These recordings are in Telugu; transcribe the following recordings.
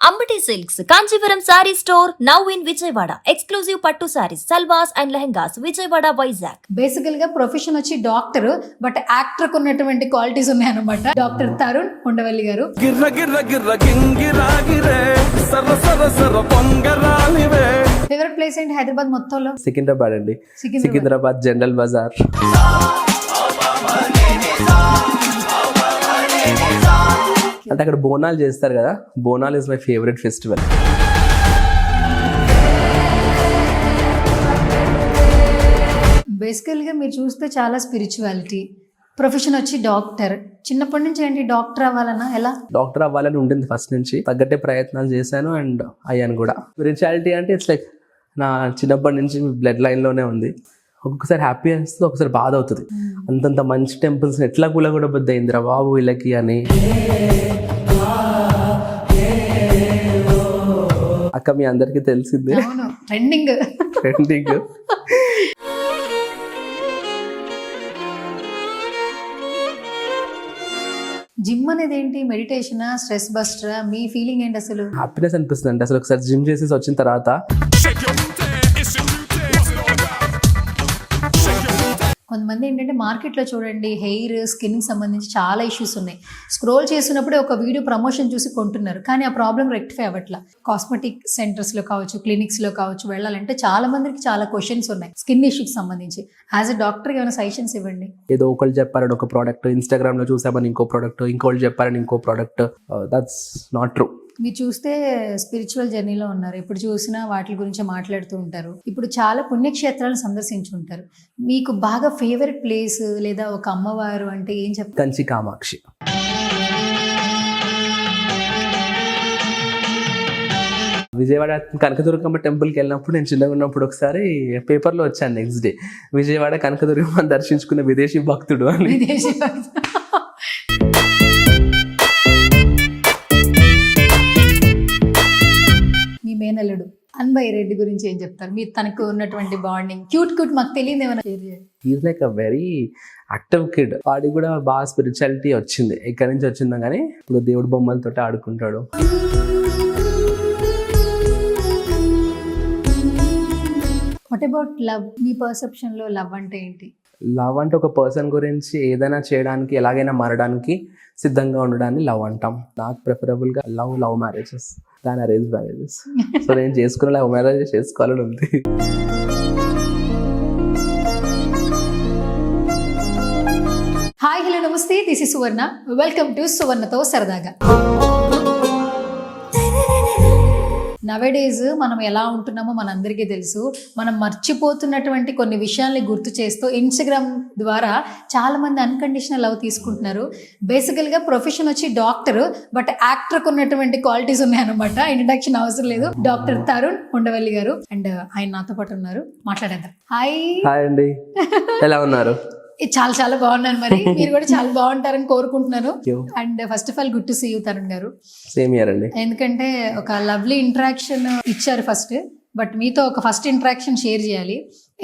Ambati Silks, Kanchipuram Saree Store, now in Vijayawada. Exclusive Pattu Sarees, Salwas and Lehengas, Vijayawada, Vizag. బేసికల్ గా ప్రొఫెషన్ వచ్చి డాక్టర్, బట్ యాక్టర్ కు ఉన్నటువంటి క్వాలిటీస్ ఉన్నాయన్నమాట. డాక్టర్ తరుణ్ ఉండవల్లి గారు. గిర్ర గిర్ర గిర్ర గింగిరాగిరే సర సర సర పొంగరాలివే. ఫేవరెట్ ప్లేస్ ఏంటి హైదరాబాద్ మొత్తంలో? సికింద్రాబాద్ అండి. సికింద్రాబాద్ జనరల్ బజార్. అంటే అక్కడ బోనాలు చేస్తారు కదా, బోనాల్ ఇస్ మై ఫేవరెట్ ఫెస్టివల్. బేసికల్ గా మీరు చూస్తే చాలా స్పిరిచువాలిటీ. ప్రొఫెషన్ వచ్చి డాక్టర్. చిన్నప్పటి నుంచి ఏంటి డాక్టర్ అవ్వాలన్నా ఎలా? డాక్టర్ అవ్వాలని ఉండింది ఫస్ట్ నుంచి, తగ్గట్టే ప్రయత్నాలు చేశాను అండ్ అయ్యాను కూడా. స్పిరిచువాలిటీ అంటే ఇట్స్ లైక్ నా చిన్నప్పటి నుంచి బ్లడ్ లైన్లోనే ఉంది. ఒక్కొక్కసారి హ్యాపీ అనిపిస్తుంది, ఒక్కొక్కసారి బాధ అవుతుంది. అంతంత మంచి టెంపుల్స్ ఎట్లా కూడా బుద్ధి అయిందిరా బాబు వీళ్ళకి అని. అక్క మీ అందరికీ తెలిసిందే, ట్రెండింగ్. జిమ్ అనేది ఏంటి? మెడిటేషనా, స్ట్రెస్ బస్టరా? మీ ఫీలింగ్ ఏంటి అసలు? హ్యాపీనెస్ అనిపిస్తుంది అంటే అసలు ఒకసారి జిమ్ చేసేసి వచ్చిన తర్వాత. కొంతమంది ఏంటంటే మార్కెట్లో చూడండి హెయిర్ స్కిన్కి సంబంధించి చాలా ఇష్యూస్ ఉన్నాయి. స్క్రోల్ చేసినప్పుడే ఒక వీడియో ప్రమోషన్ చూసి కొంటున్నారు, కానీ ఆ ప్రాబ్లం రెక్టిఫై అవ్వట్లా. కాస్మెటిక్ సెంటర్స్లో కావచ్చు, క్లినిక్స్లో కావచ్చు వెళ్ళాలంటే చాలా మందికి చాలా క్వశ్చన్స్ ఉన్నాయి స్కిన్ ఇష్యూకి సంబంధించి. యాజ్ అ డాక్టర్ ఏమైనా సజెషన్స్ ఇవ్వండి. ఏదో ఒకళ్ళు చెప్పారని ఒక ప్రోడక్ట్, ఇన్స్టాగ్రామ్లో చూసామని ఇంకో ప్రోడక్ట్, ఇంకోళ్ళు చెప్పారని ఇంకో ప్రోడక్ట్. That's not true. మీరు చూస్తే స్పిరిచువల్ జర్నీలో ఉన్నారు, ఎప్పుడు చూసినా వాటి గురించి మాట్లాడుతూ ఉంటారు. ఇప్పుడు చాలా పుణ్యక్షేత్రాలను సందర్శించి ఉంటారు. మీకు బాగా ఫేవరెట్ ప్లేస్ లేదా ఒక అమ్మవారు అంటే ఏం చెప్తారు? కంచి కామాక్షి. విజయవాడ కనకదుర్గమ్మ టెంపుల్కి వెళ్ళినప్పుడు నేను చిన్నగా ఉన్నప్పుడు ఒకసారి పేపర్లో వచ్చాను నెక్స్ట్ డే, విజయవాడ కనకదుర్గమ్మ దర్శించుకున్న విదేశీ భక్తుడు అని. విదేశీ భక్తుడు. మీ మేనల్లుడు అన్వయ్ రెడ్డి గురించి ఏం చెప్తారు? మీరు తనకు ఉన్నటువంటి బాండింగ్ క్యూట్ మాకు తెలియదు, ఏమైనా షేర్ చేయండి. Is like a very active kid. వాడికి కూడా బాగా స్పిరిచువాలిటీ వచ్చింది. ఎక్కడి నుంచి వచ్చిందో కానీ ఇప్పుడు దేవుడి బొమ్మలతో ఆడుకుంటాడు. What about love? మీ పర్సెప్షన్ లో లవ్ అంటే ఏంటి? లవ్ అంటే ఒక పర్సన్ గురించి ఏదైనా చేయడానికి, ఎలాగైనా మారడానికి సిద్ధంగా ఉండడాన్ని లవ్ అంటాం. నాకు ప్రిఫరబుల్గా లవ్ మ్యారేజెస్ దాని అరేంజ్ మ్యారేజెస్. సో నేను చేసుకున్న లవ్ మ్యారేజెస్ చేసుకోవాలని ఉంది. హాయ్, హలో, నమస్తే. This is Suvarna. Welcome to సువర్ణతో సరదాగా. నవేడేస్ మనం ఎలా ఉంటున్నామో మనందరికీ తెలుసు. మనం మర్చిపోతున్నటువంటి కొన్ని విషయాల్ని గుర్తు చేస్తూ ఇన్స్టాగ్రామ్ ద్వారా చాలా మంది అన్కండిషనల్ లవ్ తీసుకుంటున్నారు. బేసికల్గా ప్రొఫెషన్ వచ్చి డాక్టర్, బట్ యాక్టర్కు ఉన్నటువంటి క్వాలిటీస్ ఉన్నాయన్నమాట. ఇంట్రడక్షన్ అవసరం లేదు. డాక్టర్ తరుణ్ ఉండవల్లి గారు అండ్ ఆయన నాతో పాటు ఉన్నారు, మాట్లాడేద్దాం. హాయ్. హాయ్ అండి, ఎలా ఉన్నారు? చాలా చాలా బాగున్నాను. మరి మీరు కూడా చాలా బాగుంటారని కోరుకుంటున్నాను. And first of all good to see you Tarun గారు. సేమ్ ఇయర్ అండి. ఎందుకంటే ఒక లవ్లీ ఇంటరాక్షన్ ఇచ్చారు ఫస్ట్, బట్ మీతో ఒక ఫస్ట్ ఇంటరాక్షన్ షేర్ చేయాలి.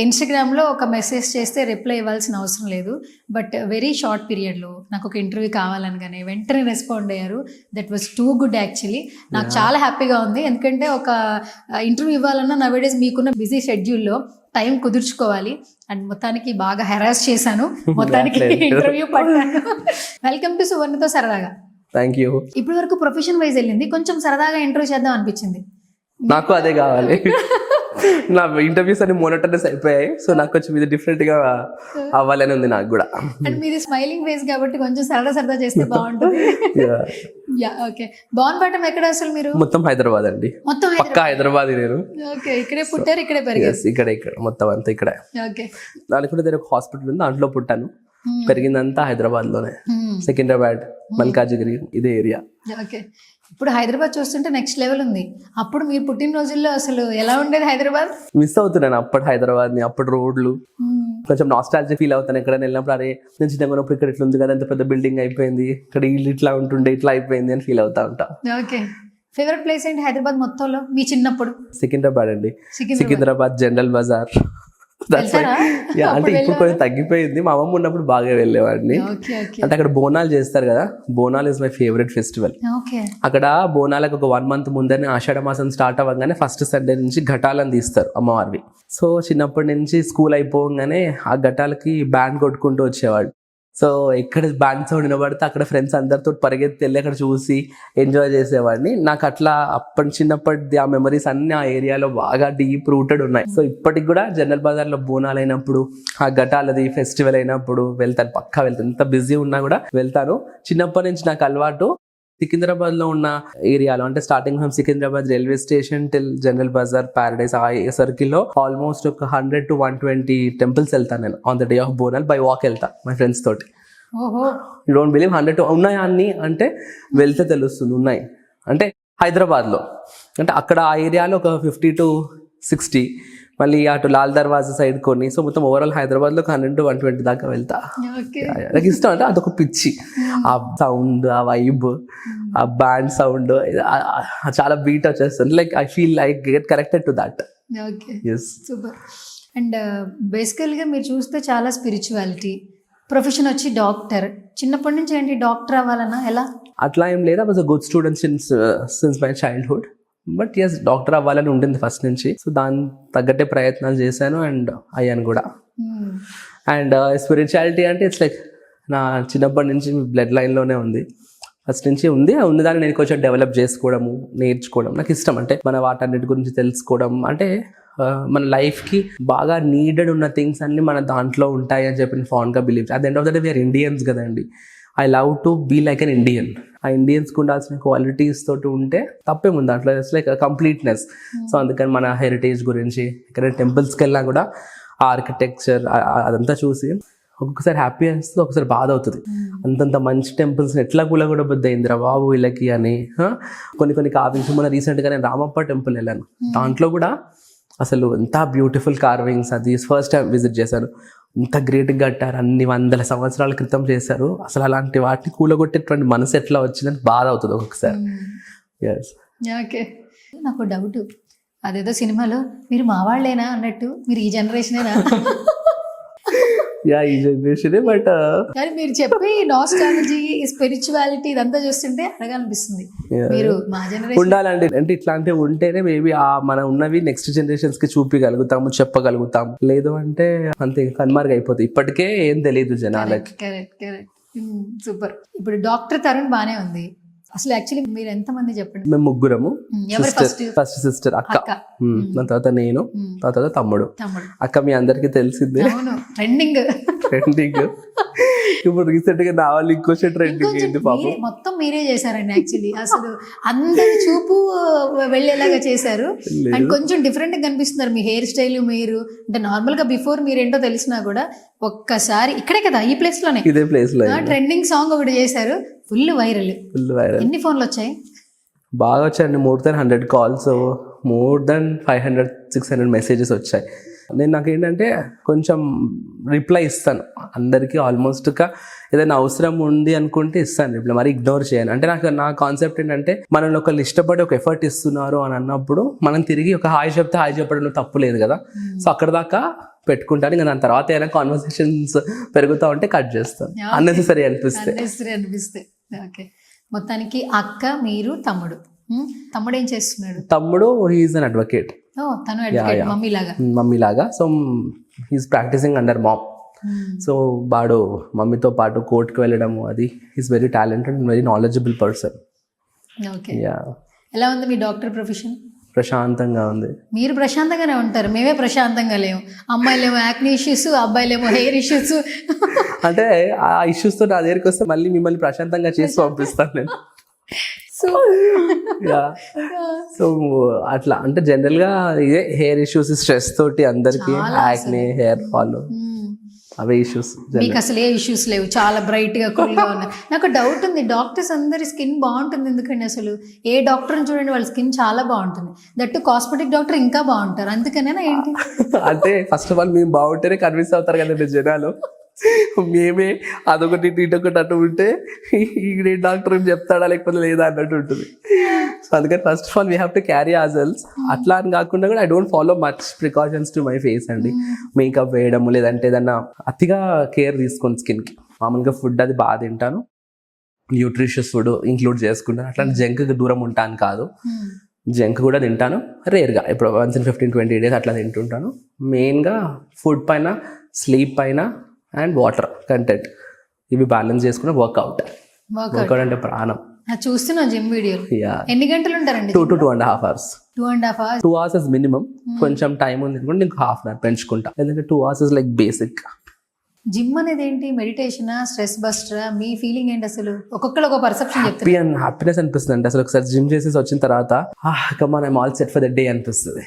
ఇన్స్టాగ్రామ్లో ఒక మెసేజ్ చేస్తే రిప్లై ఇవ్వాల్సిన అవసరం లేదు, బట్ వెరీ షార్ట్ పీరియడ్లో నాకు ఒక ఇంటర్వ్యూ కావాలనగానే వెంటనే రెస్పాండ్ అయ్యారు. That was too good actually. నాకు చాలా హ్యాపీగా ఉంది, ఎందుకంటే ఒక ఇంటర్వ్యూ ఇవ్వాలన్నా నవేడేస్ మీకున్న బిజీ షెడ్యూల్లో టైం కుదుర్చుకోవాలి. అండ్ మొత్తానికి బాగా హెరాస్ చేశాను, మొత్తానికి ఇంటర్వ్యూ పట్టాను. వెల్కమ్ టు సువర్ణతో సరదాగా. Thank you. ఇప్పటి వరకు ప్రొఫెషన్ వైజ్ వెళ్ళింది, కొంచెం సరదాగా ఇంటర్వ్యూ చేద్దాం అనిపించింది. నాకు అదే కావాలి. నా ఇంటర్వ్యూస్ అన్ని మోనోటనస్ అయిపోయాయి, సో నాకు కొంచెం ఇది డిఫరెంట్ గా అవ్వాలని ఉంది నాకు కూడా. అండ్ మీది స్మైలింగ్ ఫేస్ కాబట్టి కొంచెం సరదా చేస్తే బాగుంటుంది. ఓకే. బాగుంపటం ఎక్కడ అసలు మీరు? మొత్తం హైదరాబాద్ అండి. మొత్తం పక్కా హైదరాబాద్ నేను. ఓకే. ఇక్కడే పుట్టారు, ఇక్కడే పెరిగారు? ఇక్కడ మొత్తం అంతా ఇక్కడ. ఓకే. దానికి కూడా ఒక హాస్పిటల్ ఉంది, దాంట్లో పుట్టాను. పెరిగిందంతా హైదరాబాద్ లోనే, సికింద్రాబాద్, మల్కాజిగిరి, ఇదే ఏరియా. ఓకే. ఇప్పుడు హైదరాబాద్ చూస్తుంటే నెక్స్ట్ లెవెల్ ఉంది. అప్పుడు మీరు పుట్టిన రోజుల్లో అసలు ఎలా ఉండేది హైదరాబాద్? మిస్ అవుతున్నాను అప్పటి హైదరాబాద్ ని, అప్పటి రోడ్లు. కొంచెం నాస్టాలజీ ఫీల్ అవుతాను ఎక్కడైనా వెళ్ళినప్పుడు. అరే నేను చిన్నగా ఉన్నప్పుడు ఇక్కడ ఇట్లా ఉంది కదా, ఎంత పెద్ద బిల్డింగ్ అయిపోయింది, ఇక్కడ ఇల్లు ఇట్లా ఉంటుండే, ఇట్లా అయిపోయింది అని ఫీల్ అవుతా ఉంటా. ఓకే. ఫేవరెట్ ప్లేస్ ఏంటి హైదరాబాద్ మొత్తంలో మీ చిన్నప్పుడు? సికింద్రాబాద్ అండి. సికింద్రాబాద్ జనరల్ బజార్. వెళ్తారా? అంటే అప్పుడు ఇప్పుడు కొంచెం తగ్గిపోయింది. మా అమ్మమ్మ ఉన్నప్పుడు బాగా వెళ్ళేవాడిని. ఓకే ఓకే అంటే అక్కడ బోనాలు చేస్తారు కదా, Bonalu is my favourite festival. Okay అక్కడ బోనాలకు ఒక 1 month ముందరనే ఆషాఢ మాసం స్టార్ట్ అవ్వగానే ఫస్ట్ సండే నుంచి ఘటాలను తీస్తారు అమ్మవారివి. సో చిన్నప్పటి నుంచి స్కూల్ అయిపోగానే ఆ ఘటాలకి బ్యాండ్ కొట్టుకుంటూ వచ్చేవాడు. సో ఎక్కడ బ్యాండ్ సౌండ్ వినబడితే అక్కడ ఫ్రెండ్స్ అందరితో పరిగెత్తి వెళ్ళి అక్కడ చూసి ఎంజాయ్ చేసేవాడిని. నాకు అట్లా చిన్నప్పటి ఆ మెమరీస్ అన్ని ఆ ఏరియాలో బాగా డీప్ రూటెడ్ ఉన్నాయి. సో ఇప్పటికి కూడా జనరల్ బజార్లో బోనాలు అయినప్పుడు, ఆ ఘటాలది ఫెస్టివల్ అయినప్పుడు వెళ్తాను, పక్కా వెళ్తాను. ఎంత బిజీ ఉన్నా కూడా వెళ్తాను. చిన్నప్పటి నుంచి నాకు అలవాటు. సికింద్రాబాద్ లో ఉన్న ఏరియాలో, అంటే starting from Secunderabad railway station till General Bazaar, Paradise, ఆ సర్కిల్ లో ఆల్మోస్ట్ ఒక 100 to 120 టెంపుల్స్ వెళ్తాను నేను on the day of Bonal. By walk వెళ్తా మై ఫ్రెండ్స్ తోటి. ఓహో యూ డోంట్ బిలీవ్ 100 to ఉన్నాయా అన్ని అంటే వెళ్తే తెలుస్తుంది. ఉన్నాయి అంటే హైదరాబాద్ లో, అంటే అక్కడ ఆ ఏరియాలో ఒక 50 to 60, మళ్ళీ అటు లాల్ దర్వాజా సైడ్ కొన్ని. సో మొత్తం ఓవరాల్ హైదరాబాద్ లో 100 to 120 దాకా వెళ్తా. ఓకే నాకు ఇష్టం, అంటే అదొక పిచ్చి. ఆ సౌండ్, ఆ వైబ్, ఆ బ్యాండ్ సౌండ్ చాలా బీట్ వచ్చేస్తుంది. Like I feel like get connected to that. Okay yes. Super. And బేసికల్గా మీరు చూస్తే చాలా స్పిరిచువాలిటీ. ప్రొఫెషన్ వచ్చి డాక్టర్. చిన్నప్పటి నుంచి ఏంటి డాక్టర్ అవ్వాలన్నా ఎలా? అట్లా ఏం లేదు. I was a good student since my childhood. But yes, doctor అవ్వాలని ఉండింది ఫస్ట్ నుంచి. సో దాని తగ్గట్టే ప్రయత్నాలు చేశాను అండ్ అయ్యాను కూడా. అండ్ స్పిరిచువాలిటీ అంటే ఇట్స్ లైక్ నా చిన్నప్పటి నుంచి బ్లడ్ లైన్లోనే ఉంది. ఫస్ట్ నుంచి ఉంది దాన్ని నేను కొంచెం డెవలప్ చేసుకోవడము, నేర్చుకోవడం నాకు ఇష్టం. అంటే మన వాటన్నిటి గురించి తెలుసుకోవడం, అంటే మన లైఫ్కి బాగా నీడెడ్ ఉన్న థింగ్స్ అన్ని మన దాంట్లో ఉంటాయి అని చెప్పి ఫాన్గా believe. At the end of the day we are Indians కదండి. I love to be like an Indian. ఆ ఇండియన్స్కి ఉండాల్సిన క్వాలిటీస్ తోటి ఉంటే తప్పేముంది దాంట్లో. It's like completeness. సో అందుకని మన హెరిటేజ్ గురించి ఎక్కడైనా టెంపుల్స్కి వెళ్ళినా కూడా ఆ ఆర్కిటెక్చర్ అదంతా చూసి ఒక్కొక్కసారి హ్యాపీ అనిపిస్తుంది, ఒకసారి బాధ అవుతుంది. అంతంత మంచి టెంపుల్స్ ఎట్లా కూడా బుద్ధ అయిందిరా బాబు వీళ్ళకి అని. కొన్ని కార్వింగ్స్, మన రీసెంట్గా నేను రామప్ప టెంపుల్ వెళ్ళాను. దాంట్లో కూడా అసలు ఎంత బ్యూటిఫుల్ కార్వింగ్స్. అది ఫస్ట్ టైం విజిట్ చేశాను. ఇంత గ్రేట్గా కట్టారు, అన్ని 100 సంవత్సరాల క్రితం చేశారు. అసలు అలాంటి వాటిని కూలగొట్టేటువంటి మనసు ఎట్లా వచ్చిందని బాధ అవుతుంది ఒక్కొక్కసారి. ఎస్. ఓకే. నాకు డౌట్, అదేదో సినిమాలో మీరు మా వాళ్ళేనా అన్నట్టు మీరు ఈ జనరేషనేనా? యా, ఈ జనరేషనే. బట్ కానీ మీరు చెప్పి నాస్టాలజీ, స్పిరిచువాలిటీ ఇదంతా చూస్తుంటే అడగాలనిపిస్తుంది. మీరు మా జనరేషన్ ఉండాలండి. అంటే ఇట్లాంటివి ఉంటేనే మేబీ మనం ఉన్నవి నెక్స్ట్ జనరేషన్స్ కి చూపించగలుగుతాము, చెప్పగలుగుతాము. లేదు అంటే అంతే కన్మార్గ్ అయిపోతుంది. ఇప్పటికే ఏం తెలియదు జనాలకి. Correct correct. సూపర్. ఇప్పుడు డాక్టర్ తరుణ్ బానే ఉంది. అసలు యాక్చువల్లీ మీరు ఎంతమంది చెప్పండి? మేము ముగ్గురము. ఎవరు ఫస్ట్ సిస్టర్ అక్క, దాని తర్వాత నేను, దాని తర్వాత తమ్ముడు. అక్క మీ అందరికి తెలిసిందే, అవును, ట్రెండింగ్. ఇప్పుడు రీసెంట్ గా నా వాళ్ళు ఇంకొంచెం ట్రెండింగ్ ఏంటి పాపం. మొత్తం మీరే చేశారండి యాక్చువల్లీ. అసలు అందరి చూపు వెళ్ళేలాగా చేశారు. అండ్ కొంచెం డిఫరెంట్ గా కనిపిస్తున్నారు మీ హెయిర్ స్టైల్. మీరు అంటే నార్మల్ గా బిఫోర్ మీరేంటో తెలిసినా కూడా ఒక్కసారి ఇక్కడే కదా, ఈ ప్లేస్ లోనే, ఇదే ప్లేస్ లో ట్రెండింగ్ సాంగ్ ఒకటి చేశారు. Full viral. ఎన్ని ఫోన్లు వచ్చాయి? బాగా వచ్చాయండి. More than 100 calls, more than 500-600 messages వచ్చాయి. నేను నాకేంటంటే కొంచెం రిప్లై ఇస్తాను అందరికీ. ఆల్మోస్ట్గా ఏదైనా అవసరం ఉంది అనుకుంటే ఇస్తాను రిప్లై, మరి ఇగ్నోర్ చేయను. అంటే నా కాన్సెప్ట్ ఏంటంటే మనల్ని ఒకళ్ళు ఇష్టపడి ఒక ఎఫర్ట్ ఇస్తున్నారు అని అన్నప్పుడు మనం తిరిగి ఒక హాయ్ చెప్తే హాయ్ చెప్పడంలో తప్పు లేదు కదా. సో అక్కడ దాకా పెట్టుకుంటాను. ఇంకా దాని తర్వాత ఏదైనా కాన్వర్సేషన్స్ పెరుగుతూ ఉంటే కట్ చేస్తాను, అన్నెసెసరీ అనిపిస్తే. ఓకే. మొత్తానికి అక్క, మీరు, తమ్ముడు. తమ్ముడు ఏం చేస్తున్నాడు? తమ్ముడు హీఈస్ అన్ అడ్వకేట్. తను అడ్వకేట్, మమ్మీ లాగా. So he's practising under mom. So వాడు మమ్మీతో పాటు కోర్టుకు వెళ్ళడము, అది he's very talented and very knowledgeable person. Okay. ఎలా ఉంది మీ డాక్టర్ ప్రొఫెషన్? ప్రశాంతంగా ఉంది. మీరు ప్రశాంతంగానే ఉంటారు, మేమే ప్రశాంతంగా లేము. అమ్మాయిలేమో యాక్ని ఇష్యూస్, అబ్బాయిలేమో హెయిర్ ఇష్యూస్. అంటే ఆ ఇష్యూస్తో నా దగ్గరికి వస్తే మళ్ళీ మిమ్మల్ని ప్రశాంతంగా చేసి పంపిస్తాను నేను. సో అట్లా అంటే జనరల్ గా ఇదే హెయిర్ ఇష్యూస్, స్ట్రెస్ తోటి అందరికి యాక్ని, హెయిర్ ఫాల్, అవే ఇష్యూస్. మీకు అసలు ఏ ఇష్యూస్ లేవు, చాలా బ్రైట్ గా కూల్ గా ఉన్నారు. నాకు డౌట్ ఉంది, డాక్టర్స్ అందరి స్కిన్ బాగుంటుంది ఎందుకండి? అసలు ఏ డాక్టర్ని చూడండి వాళ్ళ స్కిన్ చాలా బాగుంటుంది. దట్టు కాస్మెటిక్ డాక్టర్ ఇంకా బాగుంటారు, అందుకనేనా ఏంటి? అంటే ఫస్ట్ ఆఫ్ ఆల్ మేము బాగుంటేనే కన్విన్స్ అవుతారు కదండి జనాలు. మేమే అదొకటి ఇటొకటి అటు ఉంటే ఈ డాక్టర్ చెప్తాడా లేకపోతే లేదా అన్నట్టు ఉంటుంది. సో అందుకని first of all we have to carry hour cells. అట్లా అని కాకుండా కూడా I don't follow much precautions to my face అండి. మేకప్ వేయడం లేదంటే ఏదన్నా అతిగా కేర్ తీసుకొని స్కిన్కి. మామూలుగా ఫుడ్ అది బాగా తింటాను, న్యూట్రిషియస్ ఫుడ్ ఇంక్లూడ్ చేసుకుంటాను. అట్లాంటి జంక్కి దూరం ఉంటాను కాదు, జంక్ కూడా తింటాను రేర్గా, ఇప్పుడు వన్స్ ఇన్ 15-20 days అట్లా తింటుంటాను. మెయిన్గా ఫుడ్ పైన, స్లీప్ పైన అండ్ వాటర్ కంటెంట్ ఇవి బ్యాలెన్స్ చేసుకుని వర్కౌట్ అంటే ప్రాణం. చూస్తున్నా జిమ్ వీడియోలు. Yeah. ఎన్ని గంటలు ఉంటారండి? 2 to 2.5 hours. 2.5 hours. 2 hours is minimum. కొంచెం టైం ఉంది అనుకోండి ఇంకో హాఫ్ అన్ అవర్ పెంచుకుంటా. ఎందుకంటే 2 hours is like basic. Gym అనేది ఏంటి? మెడిటేషనా, స్ట్రెస్ బస్టరా? మీ ఫీలింగ్ ఏంటి అసలు? ఒక్కొక్కరు ఒక పర్సెప్షన్ చెప్తారు. హ్యాపీనెస్ అనిపిస్తుంది అంటే అసలు ఒకసారి జిమ్ చేసేసి వచ్చిన తర్వాత come on I'm all set for the day అనిపిస్తుంది.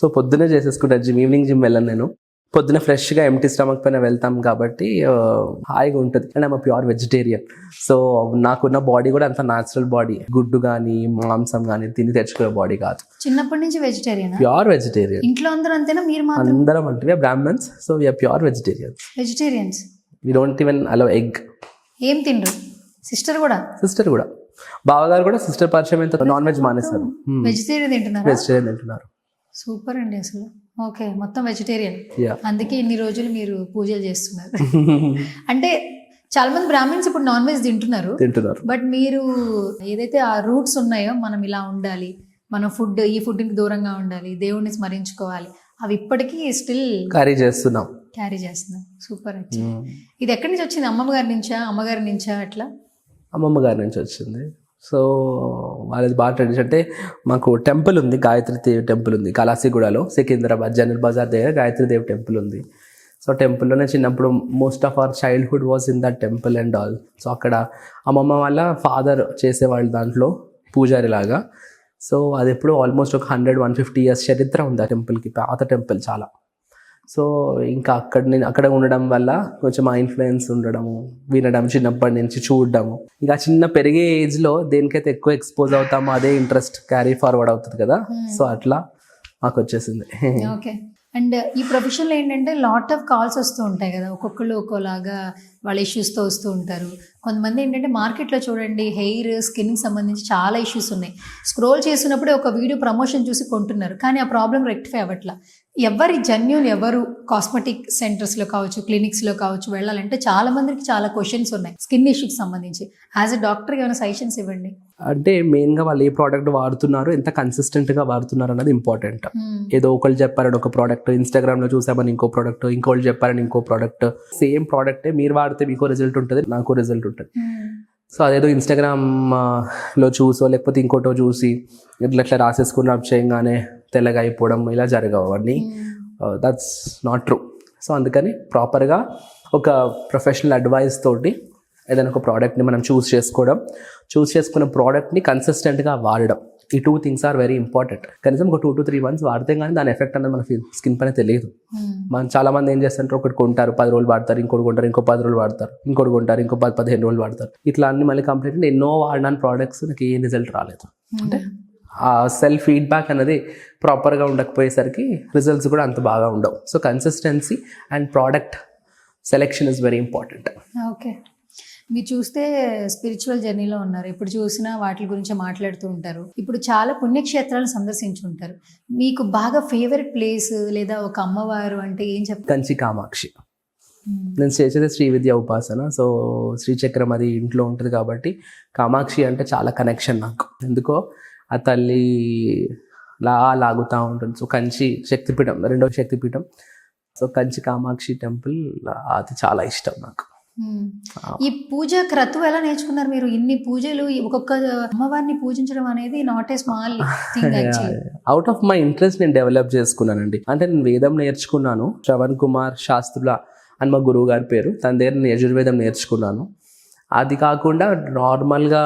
సో పొద్దునే చేసేసుకుంటా జిమ్. ఈవినింగ్ జిమ్ వెళ్ళను నేను. పొద్దున ఫ్రెష్గా ఎంటీ స్టమక్ పైన వెళ్తాం కాబట్టి హాయిగా ఉంటుంది. And I'm pure vegetarian. So నాకున్న బాడీ కూడా అంత న్యాచురల్ బాడీ, గుడ్డు కానీ మాంసం కానీ తిని తెచ్చుకునే బాడీ కాదు. చిన్నప్పటి నుంచి వెజిటేరియన్? Pure vegetarian. ఇంట్లో అందరూ అంతేనా? మీరు మాత్రం? అందరం అంటే we are Brahmins, so we are pure vegetarians. Vegetarians. We don't even allow egg. ఏం తినరు? సిస్టర్ కూడా? సిస్టర్ కూడా. బావగారు కూడా సిస్టర్ పరిచయం ఎంత నాన్ వెజ్ మానేస్తారు. వెజిటేరియన్ తింటున్నారు? వెజిటేరియన్ తింటున్నారు. సూపర్ అండి అసలు. ఓకే, మొత్తం వెజిటేరియన్. Yeah. అందుకే ఇన్ని రోజులు మీరు పూజలు చేస్తున్నారు. అంటే చాలా మంది బ్రాహ్మణ్స్ ఇప్పుడు నాన్ వెజ్ తింటున్నారు. బట్ మీరు ఏదైతే ఆ రూట్స్ ఉన్నాయో, మనం ఇలా ఉండాలి, మనం ఫుడ్ ఈ ఫుడ్కి దూరంగా ఉండాలి, దేవుణ్ణి స్మరించుకోవాలి, అవి ఇప్పటికీ స్టిల్ క్యారీ చేస్తున్నాం. సూపర్. ఇది ఎక్కడి నుంచి వచ్చింది? అమ్మగారి నుంచా అట్లా? అమ్మమ్మ గారి నుంచి వచ్చింది. సో వాళ్ళది బాగా ట్రెడిషన్. అంటే మాకు టెంపుల్ ఉంది, గాయత్రి దేవి టెంపుల్ ఉంది కలాసిగూడలో, సికింద్రాబాద్ జనరల్ బజార్ దగ్గర గాయత్రి దేవి టెంపుల్ ఉంది. సో టెంపుల్లోనే చిన్నప్పుడు most of our childhood was in that temple and all. So అక్కడ అమ్మమ్మ వాళ్ళ ఫాదర్ చేసేవాళ్ళు దాంట్లో పూజారి లాగా. సో అది ఎప్పుడు ఆల్మోస్ట్ ఒక 100-150 years చరిత్ర ఉంది ఆ టెంపుల్కి, పాత టెంపుల్ చాలా. సో ఇంకా అక్కడ ఉండడం వల్ల కొంచెం ఆ ఇన్ఫ్లుయెన్స్ ఉండడము, వినడం, చిన్నప్పటి నుంచి చూడడము. ఇంకా చిన్న పెరిగే ఏజ్లో దేనికైతే ఎక్కువ ఎక్స్పోజ్ అవుతామో అదే ఇంట్రెస్ట్ క్యారీ ఫార్వర్డ్ అవుతుంది కదా. సో అట్లా మాకు వచ్చేసింది. ఓకే. అండ్ ఈ ప్రొఫెషన్లో ఏంటంటే లాట్ ఆఫ్ కాల్స్ వస్తూ ఉంటాయి కదా, ఒక్కొక్కరు ఒక్కోలాగా వాళ్ళ ఇష్యూస్తో వస్తూ ఉంటారు. కొంతమంది ఏంటంటే మార్కెట్లో చూడండి హెయిర్, స్కిన్కి సంబంధించి చాలా ఇష్యూస్ ఉన్నాయి. స్క్రోల్ చేసినప్పుడే ఒక వీడియో ప్రమోషన్ చూసి కొంటున్నారు, కానీ ఆ ప్రాబ్లం రెక్టిఫై అవ్వట్లా. ఎవరు కాస్మెటిక్ సెంటర్స్లో కావచ్చు, క్లినిక్స్లో కావచ్చు వెళ్ళాలంటే చాలా మందికి చాలా క్వశ్చన్స్ ఉన్నాయి స్కిన్ ఇష్యూకి సంబంధించి. యాజ్ ఎ డాక్టర్ ఏమైనా సజెషన్స్ ఇవ్వండి. అంటే మెయిన్గా వాళ్ళు ఏ ప్రోడక్ట్ వాడుతున్నారు, ఎంత కన్సిస్టెంట్గా వాడుతున్నారు అన్నది ఇంపార్టెంట్. ఏదో ఒకళ్ళు చెప్పారని ఒక ప్రోడక్ట్, ఇన్స్టాగ్రామ్లో చూసామని ఇంకో ప్రోడక్ట్, ఇంకోళ్ళు చెప్పారని ఇంకో ప్రోడక్ట్, సేమ్ ప్రోడక్టే మీరు వాడితే మీకు రిజల్ట్ ఉంటుంది, నాకు రిజల్ట్ ఉంటుంది. సో అదేదో ఇన్స్టాగ్రామ్లో చూసో లేకపోతే ఇంకోటో చూసి ఇట్లా రాసేసుకుని రబ్ చేయగానే తెల్లగా అయిపోవడం ఇలా జరగవు అవన్నీ. That's not true. సో అందుకని ప్రాపర్గా ఒక ప్రొఫెషనల్ అడ్వైస్ తోటి ఏదైనా ఒక ప్రోడక్ట్ని మనం చూస్ చేసుకున్న ప్రోడక్ట్ని కన్సిస్టెంట్గా వాడడం, ఈ 2 things ఆర్ వెరీ ఇంపార్టెంట్. కనీసం ఒక 2 to 3 months వాడితే కానీ దాని ఎఫెక్ట్ అనేది మన స్కిన్ పైన తెలియదు. మనం చాలా మంది ఏం చేస్తుంటారు, ఒకటి కొంటారు 10 రోజులు వాడతారు, ఇంకోటి కొంటారు ఇంకో 10 రోజులు వాడతారు, ఇంకోటి కొంటారు ఇంకో 10-15 రోజులు వాడతారు. ఇట్లా అన్ని మళ్ళీ కంప్లీట్ ఎన్నో వాడిన ప్రోడక్ట్స్ నాకు ఏం రిజల్ట్ రాలేదు. అంటే ఆ సెల్ఫ్ ఫీడ్బ్యాక్ అనేది ప్రాపర్గా ఉండకపోయేసరికి రిజల్ట్స్ కూడా అంత బాగా ఉండవు. So consistency and product selection is very important. Okay. మీరు చూస్తే స్పిరిచువల్ జర్నీలో ఉన్నారు, ఇప్పుడు చూసినా వాటి గురించి మాట్లాడుతూ ఉంటారు. ఇప్పుడు చాలా పుణ్యక్షేత్రాలను సందర్శించుంటారు. మీకు బాగా ఫేవరెట్ ప్లేస్ లేదా ఒక అమ్మవారు అంటే ఏం చెప్తారు? కంచి కామాక్షి. నేను చేసేది శ్రీ విద్యా ఉపాసన. సో శ్రీచక్రం అది ఇంట్లో ఉంటుంది కాబట్టి కామాక్షి అంటే చాలా కనెక్షన్ నాకు. ఎందుకో ఆ తల్లి లాగుతూ ఉంటుంది. సో కంచి శక్తిపీఠం, 2వ శక్తిపీఠం. సో కంచి కామాక్షి టెంపుల్ అది చాలా ఇష్టం నాకు. ఈ పూజ క్రతువు ఎలా నేర్చుకున్నారు మీరు? ఇన్ని పూజలు, ఒక్కొక్క అమ్మవారిని పూజించడం అనేది not a small thing actually. Out of my interest నేను డెవలప్ చేసుకున్నానండి. అంటే నేను వేదం నేర్చుకున్నాను, శ్రవణ్ కుమార్ శాస్త్రుల అని మా గురువు గారి పేరు, తన దగ్గర నేను యజుర్వేదం నేర్చుకున్నాను. అది కాకుండా నార్మల్గా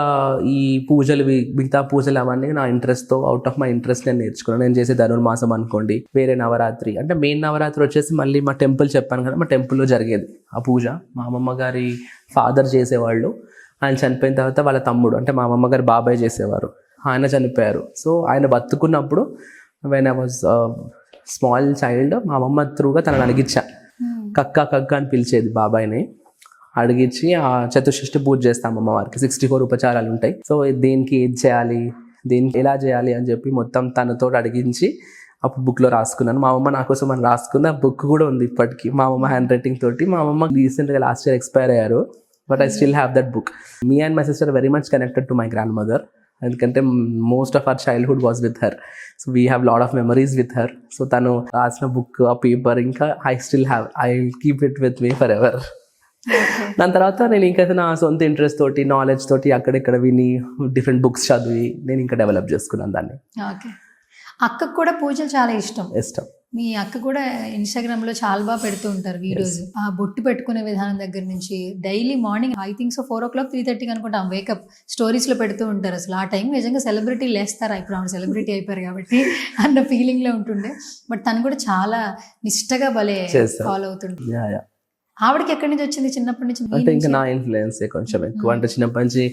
ఈ పూజలు, మిగతా పూజలు అవన్నీ నా ఇంట్రెస్ట్తో, అవుట్ ఆఫ్ మై ఇంట్రెస్ట్ నేను నేర్చుకున్నాను. నేను చేసే ధనుర్మాసం అనుకోండి, వేరే నవరాత్రి, అంటే మెయిన్ నవరాత్రి వచ్చేసి మళ్ళీ మా టెంపుల్ చెప్పాను కదా, మా టెంపుల్లో జరిగేది ఆ పూజ. మా అమ్మమ్మ గారి ఫాదర్ చేసేవాళ్ళు, ఆయన చనిపోయిన తర్వాత వాళ్ళ తమ్ముడు అంటే మా అమ్మమ్మ గారి బాబాయ్ చేసేవారు, ఆయన చనిపోయారు. సో ఆయన బతుకున్నప్పుడు when I was small child మా అమ్మమ్మ త్రూగా తనని అడిగించా, కక్క కక్క అని పిలిచేది బాబాయ్ని. అడిగించి ఆ చతుషష్ఠి పూజ చేస్తాం అమ్మవారికి. 64 ఉపచారాలు ఉంటాయి. సో దేనికి ఏది చేయాలి, దేనికి ఎలా చేయాలి అని చెప్పి మొత్తం తనతో అడిగించి అప్పుడు బుక్లో రాసుకున్నాను. మా అమ్మ నా కోసం అని రాసుకుంది. ఆ బుక్ కూడా ఉంది ఇప్పటికీ మా అమ్మ హ్యాండ్ రైటింగ్ తోటి. మా అమ్మ రీసెంట్గా లాస్ట్ ఇయర్ ఎక్స్పైర్ అయ్యారు, but I still have that book. Me and my sister very much connected to my grandmother, ఎందుకంటే most of our childhood was with her. So we have lot of memories with her. So తను రాసిన బుక్, ఆ పేపర్ ఇంకా I still have, I will keep it with me forever. దాని తర్వాత నేను ఇంకా నా సొంత ఇంట్రెస్ట్ తోటి, నాలెడ్జ్ తోటి అక్కడిక్కడ విని డిఫరెంట్ బుక్స్ చదివి నేను ఇంకా డెవలప్ చేసుకున్నాను దాన్ని. ఓకే. అక్కకు కూడా పూజలు చాలా ఇష్టం. మీ అక్క కూడా ఇన్స్టాగ్రామ్ లో చాలా బాగా పెడుతూ ఉంటారు వీడియోస్. ఆ బొట్టు పెట్టుకునే విధానం దగ్గర నుంచి daily morning I think so 4 o'clock 3:30 అనుకుంటా వేకప్ స్టోరీస్ లో పెడుతూ ఉంటారు. అసలు ఆ టైం నిజంగా సెలబ్రిటీ లేస్తారా, ఇప్పుడు ఆవిడ సెలబ్రిటీ అయిపోయారు కాబట్టి అన్న ఫీలింగ్ లో ఉంటుండే. బట్ తను కూడా చాలా నిష్టగా భలే ఫాలో అవుతుంటుంది. ఆవిడకి ఎక్కడి నుంచి వచ్చింది చిన్నప్పటి నుంచి? అంటే ఇంకా నా ఇన్ఫ్లుయెన్సే కొంచెం ఎక్కువ. అంటే చిన్నప్పటి నుంచి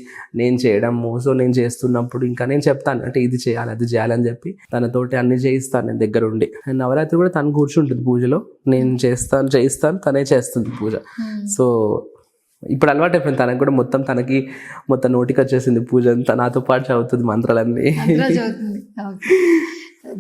నేను చేయడము, సో నేను చేస్తున్నప్పుడు ఇంకా నేను చెప్తాను అంటే ఇది చేయాలి అది చేయాలని చెప్పి తనతోటి అన్ని చేయిస్తాను నేను దగ్గర ఉండి. నవరాత్రి కూడా తను కూర్చుంటుంది పూజలో, నేను చేయిస్తాను తనే చేస్తుంది పూజ. సో ఇప్పుడు అలవాటు అయిపోయింది తనకు కూడా, తనకి మొత్తం నోటికి వచ్చేసింది పూజ అంతా, నాతో పాటు చదువుతుంది మంత్రాలన్నీ.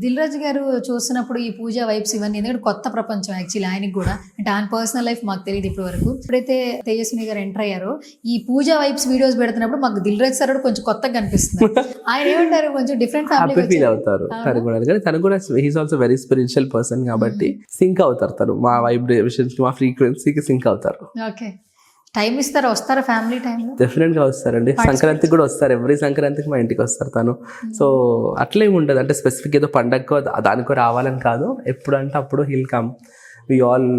దిల్ రాజు గారు చూస్తున్నప్పుడు ఈ పూజ వైబ్స్ ఇవన్నీ, ఎందుకంటే కొత్త ప్రపంచం యాక్చువల్లీ ఆయనకి కూడా, అంటే ఆయన పర్సనల్ లైఫ్ మాకు తెలియదు ఇప్పటి వరకు. ఎప్పుడైతే తేజస్విని గారు ఎంటర్ అయ్యారో ఈ పూజ వైబ్స్ వీడియోస్ పెడుతున్నప్పుడు మాకు దిల్ రాజు సార్ కొంచెం కొత్తగా కనిపిస్తుంది. ఆయన ఏమంటారు, కొంచెం డిఫరెంట్ ఫ్యామిలీ ఫీల్ అవుతారు తను కూడా. కానీ తను కూడా he's also very spiritual person కాబట్టి సింక్ అవుతారు. తను మా వైబ్రేషన్స్, మా ఫ్రీక్వెన్సీకి సింక్ అవుతారు. ఓకే. టైం ఇస్తారా, వస్తారా ఫ్యామిలీ టైంలో? డెఫినెట్ గా వస్తారండి. సంక్రాంతికి కూడా వస్తారు, ఎవ్రీ సంక్రాంతికి మా ఇంటికి వస్తారు తను. సో అట్లే ఉండదు, అంటే స్పెసిఫిక్ ఏదో పండగకో దానికో రావాలని కాదు, ఎప్పుడు అంటే అప్పుడు హిల్ కమ్. We all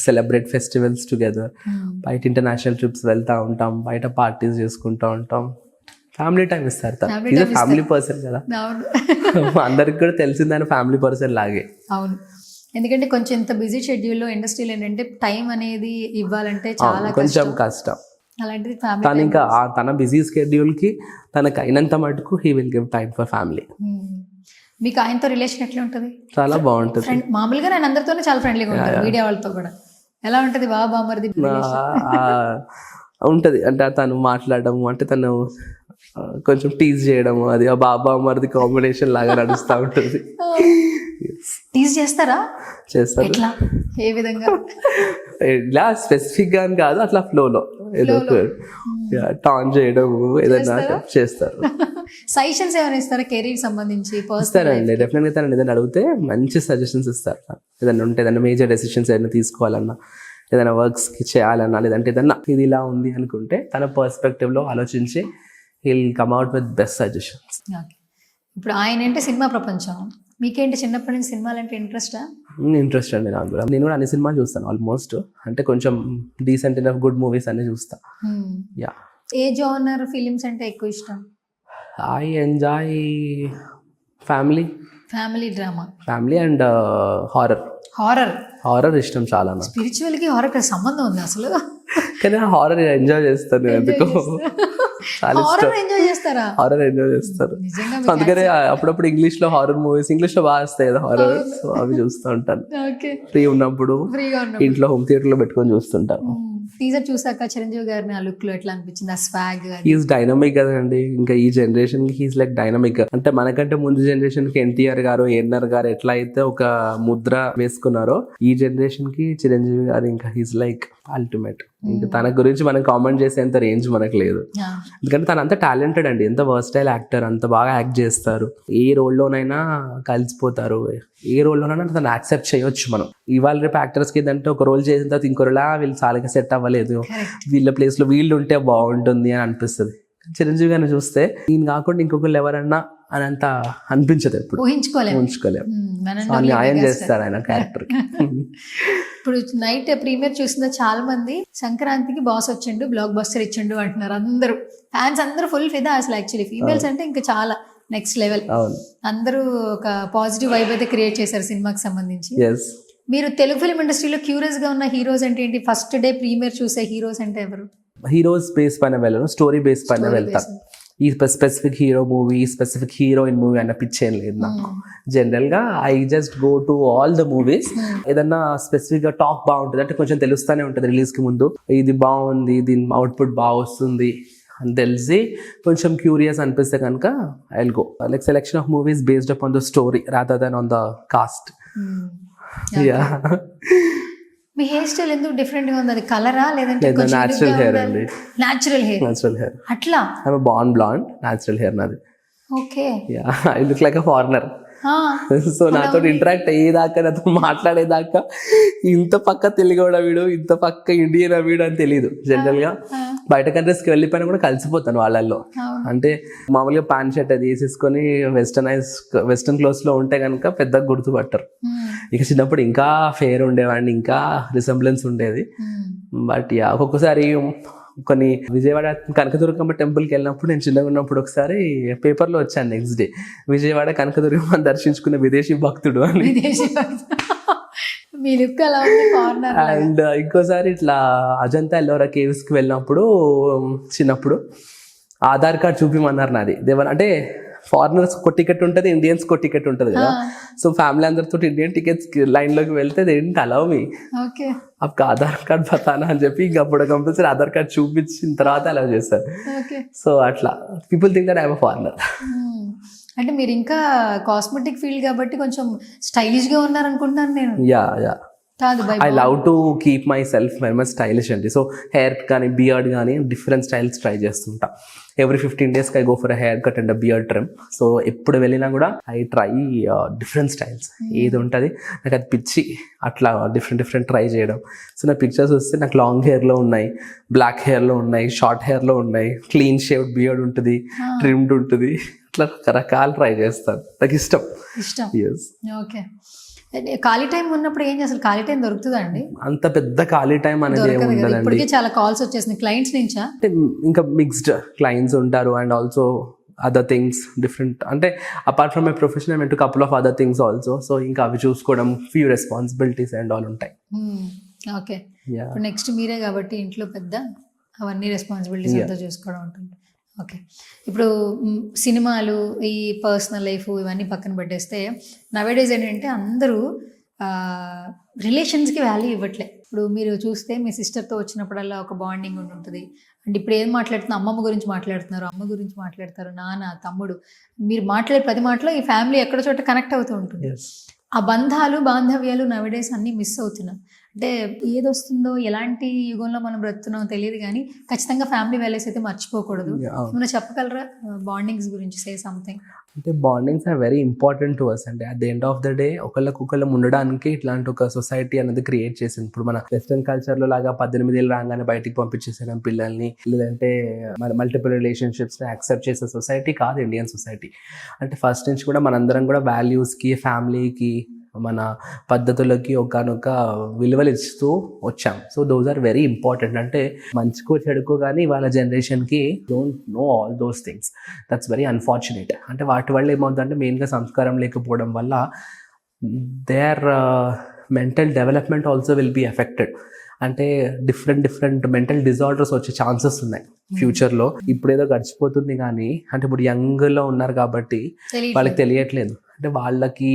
celebrate festivals together. బయట ఇంటర్నేషనల్ ట్రిప్స్ వెళ్తూ ఉంటాం, బయట పార్టీస్ చేసుకుంటూ ఉంటాం. ఫ్యామిలీ టైం ఇస్తారు తను. ఇది ఫ్యామిలీ పర్సన్ కదా, అందరికి కూడా తెలిసిందని ఫ్యామిలీ పర్సన్ లాగే. అవును, ఎందుకంటే కొంచెం ఇంత బిజీ షెడ్యూల్లో ఇండస్ట్రీలో ఏంటంటే టైం అనేది ఇవ్వాలంటే చాలా కొంచెం కష్టం. అలాంటిది తను ఇంకా తన బిజీ స్కెడ్యూల్ కి తనకు అయినంత మటుకు he will give time for family. మీకు ఆయనతో రిలేషన్ ఎట్లా ఉంటుంది? చాలా బాగుంటుంది. మామూలుగా నేను అందరితోనే చాలా ఫ్రెండ్లీగా ఉంటాను, మీడియా వాళ్ళతో కూడా. ఎలా ఉంటుంది బాబా మరిది ఉంటుంది? అంటే తను మాట్లాడము, అంటే తను కొంచెం టీజ్ చేయడము, అది ఆ బాబా మరిది కాంబినేషన్ లాగా నడుస్తూ ఉంటుంది. టీజ్ చేస్తారా? చేస్తారు. ఎట్లా, ఏ విధంగా? ఇలా స్పెసిఫిక్ గా కాదు, అట్లా ఫ్లోలో ఏదో టాన్ చేయడం ఏదైనా చేస్తారు. సజెషన్స్ ఏమైనా ఇస్తారా కెరీర్ సంబంధించి? ఇస్తారండి, డెఫినెట్ గా. తనని ఏదైనా అడిగితే మంచి సజెషన్స్ ఇస్తారు. ఏదైనా ఉంటే, ఏదైనా మేజర్ డెసిషన్స్ ఏదైనా తీసుకోవాలన్నా, ఏదైనా వర్క్స్ కి చేయాలన్నా, లేదంటే ఏదన్నా ఇది ఇలా ఉంది అనుకుంటే తన పర్స్పెక్టివ్ లో ఆలోచించి he'll come out with best suggestions. ఇప్పుడు ఆయన అంటే సినిమా ప్రపంచం, మీకేంటి చిన్నప్పటి నుంచి సినిమాలు అంటే ఇంట్రెస్టా? ఇంట్రెస్ట్ అండి నాకు కూడా. నేను కూడా అన్ని సినిమాలు చూస్తాను ఆల్మోస్ట్, అంటే కొంచెం డీసెంట్ ఇనఫ్ గుడ్ మూవీస్ అన్ని చూస్తా. యా. ఏ జోనర్ ఫిలిమ్స్ అంటే ఎక్కువ ఇష్టం? I enjoy family drama, family and horror ఇష్టం చాలా. స్పిరిచువల్ కి హారర్ సంబంధం ఉంది అసలు? కానీ హారర్ ఎంజాయ్ చేస్తాను, ఎందుకు చాలా ఇష్టం. హారర్ ఎంజాయ్ చేస్తారు, అందుకనే అప్పుడప్పుడు ఇంగ్లీష్ లో హారర్ మూవీస్ ఇంగ్లీష్ లో బాగా వస్తాయి కదా హారర్, సో అవి చూస్తూ ఉంటాను. ఫ్రీ ఉన్నప్పుడు ఇంట్లో హోమ్ థియేటర్ లో పెట్టుకొని చూస్తుంటాను. టీజర్ చూసాక చిరంజీవి గారిని ఆ లుక్ లో ఎట్లా అనిపించింది? ఆ స్వాగ్ హీస్ డైనమిక్ కదండి. ఇంకా ఈ జనరేషన్ కి హీస్ లైక్ డైనమిక్. అంటే మనకంటే ముందు జనరేషన్ కి ఎన్టీఆర్ గారు, ఏఎన్ఆర్ గారు ఎట్లా అయితే ఒక ముద్ర వేసుకున్నారో, ఈ జనరేషన్ కి చిరంజీవి గారు ఇంకా హీస్ లైక్ అల్టిమేట్. ఇంకా తన గురించి మనం కామెంట్ చేసేంత రేంజ్ మనకు లేదు, ఎందుకంటే తన అంత టాలెంటెడ్ అండి. ఎంత వర్స్టైల్ యాక్టర్, అంత బాగా యాక్ట్ చేస్తారు. ఏ రోల్లోనైనా కలిసిపోతారు, ఏ రోల్లోనైనా తను యాక్సెప్ట్ చేయొచ్చు. మనం ఇవాళ రేపు యాక్టర్స్ కి ఏంటంటే ఒక రోల్ చేసిన తర్వాత ఇంకోలా వీళ్ళు చాలా సెట్ అవ్వలేదు, వీళ్ళ ప్లేస్ లో వీళ్ళు ఉంటే బాగుంటుంది అని అనిపిస్తుంది. చిరంజీవి గారిని చూస్తే ఈయన కాకుండా ఇంకొకళ్ళు ఎవరన్నా అని అంత అనిపించదు, ఎప్పుడు ఊహించుకోలేము. న్యాయం చేస్తారు ఆయన క్యారెక్టర్. ఇప్పుడు నైట్ ప్రీమియర్ చూసిన చాలా మంది సంక్రాంతికి బాస్ వచ్చిండు, బ్లాక్ బస్టర్ ఇచ్చిండు అంటున్నారు అందరూ. ఫ్యాన్స్ అందరూ ఫుల్ ఫిదా అసలు. యాక్చువల్లీ ఫీమేల్స్ అంటే ఇంకా చాలా నెక్స్ట్ లెవెల్. అందరూ ఒక పాజిటివ్ వైబ్ అయితే క్రియేట్ చేశారు సినిమాకి సంబంధించి. మీరు తెలుగు ఫిల్మ్ ఇండస్ట్రీలో క్యూరియస్ గా ఉన్న హీరోస్ అంటే ఏంటి? ఫస్ట్ డే ప్రీమియర్ చూసే హీరోస్ అంటే ఎవరు? హీరోస్ బేస్ పైన వెళ్ళను, స్టోరీ బేస్ పైన వెళ్తాను. ఈ specific hero movie, specific heroine movie అన్న పిచ్చేం లేదు నాకు. జనరల్గా I just go to all the movies. ఏదన్నా స్పెసిఫిక్గా టాక్ బాగుంటుంది అంటే కొంచెం తెలుస్తూనే ఉంటుంది రిలీజ్కి ముందు, ఇది బాగుంది, దీని అవుట్పుట్ బాగా వస్తుంది అని తెలిసి కొంచెం క్యూరియస్ అనిపిస్తే కనుక I will go. Like selection of movies based upon the story rather than on the cast. Yeah. మీ హెయిర్ స్టైల్ ఎందుకు డిఫరెంట్ గా ఉంది? అది కలరా లేదంటే న్యాచురల్ హెయిర్ అండి. న్యాచురల్ హెయిర్ అట్లా? I'm born blonde, natural hair నాది. Okay. Yeah, I look like a foreigner. So నాతో ఇంటరాక్ట్ అయ్యేదాకా, నాతో మాట్లాడేదాకా ఇంత పక్క తెలుగుడా వీడు, ఇంత పక్క ఇండియన్ వీడు అని తెలియదు. జనరల్ గా బయట కంట్రీస్కి వెళ్ళిపోయినా కూడా కలిసిపోతాను వాళ్ళల్లో. అంటే మామూలుగా ప్యాంట్ షర్ట్ అది వేసేసుకొని వెస్టర్న్ క్లోత్స్ లో ఉంటే కనుక పెద్దగా గుర్తుపట్టరు. ఇక చిన్నప్పుడు ఇంకా ఫేర్ ఉండేవాడిని, ఇంకా రిసెంబ్లెన్స్ ఉండేది. బట్ యా, ఒక్కొక్కసారి కొన్ని విజయవాడ కనకదుర్గమ్మ టెంపుల్కి వెళ్ళినప్పుడు, నేను చిన్నగా ఉన్నప్పుడు ఒకసారి పేపర్లో వచ్చాను నెక్స్ట్ డే, విజయవాడ కనకదుర్గమ్మ దర్శించుకున్న విదేశీ భక్తుడు అని. అండ్ ఇంకోసారి ఇట్లా అజంతా ఎల్లోరా కేవ్స్కి వెళ్ళినప్పుడు చిన్నప్పుడు ఆధార్ కార్డ్ చూపిమన్నారు నాది. అంటే ఫారినర్స్ కో టికెట్ ఉంటుంది, ఇండియన్స్ కో టికెట్ ఉంటుంది కదా. సో ఫ్యామిలీ అందరితో ఇండియన్ టికెట్స్ లైన్లోకి వెళ్తే ఏంటి అలవ్ మీ అప్పుడు ఆధార్ కార్డ్ బతానా అని చెప్పి ఇంకా అప్పుడు కంపల్సరీ ఆధార్ కార్డ్ చూపించిన తర్వాత అలవ్ చేస్తారు. సో అట్లా people think that I'm a foreigner. అంటే మీరు ఇంకా కాస్మెటిక్ ఫీల్డ్ కాబట్టి కొంచెం స్టైలిష్ గా ఉన్నారు అనుకుంటున్నాను నేను. Yeah yeah, I love to keep my self very much stylish అండి. సో హెయిర్ కానీ బియర్డ్ కానీ డిఫరెంట్ స్టైల్స్ ట్రై చేస్తుంటా. Every 15 days I go for a hair cut and a beard trim. So ఎప్పుడు వెళ్ళినా కూడా ఐ ట్రై డిఫరెంట్ స్టైల్స్. ఏది ఉంటుంది నాకు అది పిచ్చి, అట్లా డిఫరెంట్ ట్రై చేయడం. సో నా పిక్చర్స్ వస్తే నాకు లాంగ్ హెయిర్లో ఉన్నాయి, బ్లాక్ హెయిర్లో ఉన్నాయి, షార్ట్ హెయిర్లో ఉన్నాయి, క్లీన్ షేవ్డ్ బియర్డ్ ఉంటుంది, ట్రిమ్డ్ ఉంటుంది, అట్లా రకరకాలు ట్రై చేస్తాను. నాకు ఇష్టం. Yes. ఓకే. ఖాళీ టైం ఉన్నప్పుడు ఏం చేస్తారు? ఖాళీ టైం దొరుకుతుందా అండి? అంత పెద్ద ఖాళీ టైం అనేది ఏమి ఉండదండి. ఇప్పటికే చాలా కాల్స్ వచ్చేసింది క్లయింట్స్ నుంచా? అంటే ఇంకా మిక్స్డ్ క్లయింట్స్ ఉంటారు and also other things different. అంటే apart from my profession I meant to couple of other things also. So ఇంకా అవి చూసుకోవడం, ఫ్యూ రెస్పాన్సిబిలిటీస్ అండ్ ఆల్ ఉంటాయి. ఓకే. ఇప్పుడు నెక్స్ట్ మీరే కాబట్టి ఇంట్లో పెద్ద అవన్నీ రెస్పాన్సిబిలిటీస్ అంతా చూసుకోవడం ఉంటుంది. ఓకే. ఇప్పుడు సినిమాలు, ఈ పర్సనల్ లైఫ్ ఇవన్నీ పక్కన పెట్టేస్తే నవేడేస్ ఏంటంటే అందరూ రిలేషన్స్కి వాల్యూ ఇవ్వట్లే. ఇప్పుడు మీరు చూస్తే మీ సిస్టర్తో వచ్చినప్పుడల్లా ఒక బాండింగ్ ఉంటుంది. అంటే ఇప్పుడు ఏం మాట్లాడుతున్నా, అమ్మమ్మ గురించి మాట్లాడుతున్నారు, అమ్మ గురించి మాట్లాడతారు, నాన్న, తమ్ముడు, మీరు మాట్లాడే ప్రతి మాటలో ఈ ఫ్యామిలీ ఎక్కడో చోట కనెక్ట్ అవుతూ ఉంటుంది. ఆ బంధాలు, బాంధవ్యాలు నవేడేస్ అన్నీ మిస్ అవుతున్నాం. అంటే ఏదొస్తుందో, ఎలాంటి యుగంలో మనం బ్రతుకుతున్నామో తెలియదు, కానీ ఖచ్చితంగా ఫ్యామిలీ వాల్యూస్ అయితే మర్చిపోకూడదు. ఏమైనా చెప్పగలరా బాండింగ్స్ గురించి? Say something. అంటే bondings are very important to us. అంటే at the end of the day ఒకళ్ళకొకళ్ళం ఉండడానికి ఇట్లాంటి ఒక సొసైటీ అనేది క్రియేట్ చేసింది. ఇప్పుడు మన వెస్టర్న్ కల్చర్లో లాగా 18 ఏళ్ళు రాగానే బయటికి పంపించేసాం పిల్లల్ని, లేదంటే మల్టిపుల్ రిలేషన్షిప్స్ని యాక్సెప్ట్ చేసే సొసైటీ కాదు ఇండియన్ సొసైటీ. అంటే ఫస్ట్ నుంచి కూడా మనందరం కూడా వాల్యూస్కి, ఫ్యామిలీకి, మన పద్ధతులకి ఒకనొక విలువలు ఇస్తూ వచ్చాం. So those are very important. అంటే మంచికో చెడుకో కానీ వాళ్ళ జనరేషన్కి don't know all those things. That's very unfortunate. అంటే వాటి వల్ల ఏమవుతుందంటే మెయిన్గా సంస్కారం లేకపోవడం వల్ల their mental development also will be affected. అంటే డిఫరెంట్ మెంటల్ డిజార్డర్స్ వచ్చే ఛాన్సెస్ ఉన్నాయి ఫ్యూచర్లో. ఇప్పుడు ఏదో గడిచిపోతుంది కానీ, అంటే ఇప్పుడు యంగ్లో ఉన్నారు కాబట్టి వాళ్ళకి తెలియట్లేదు. అంటే వాళ్ళకి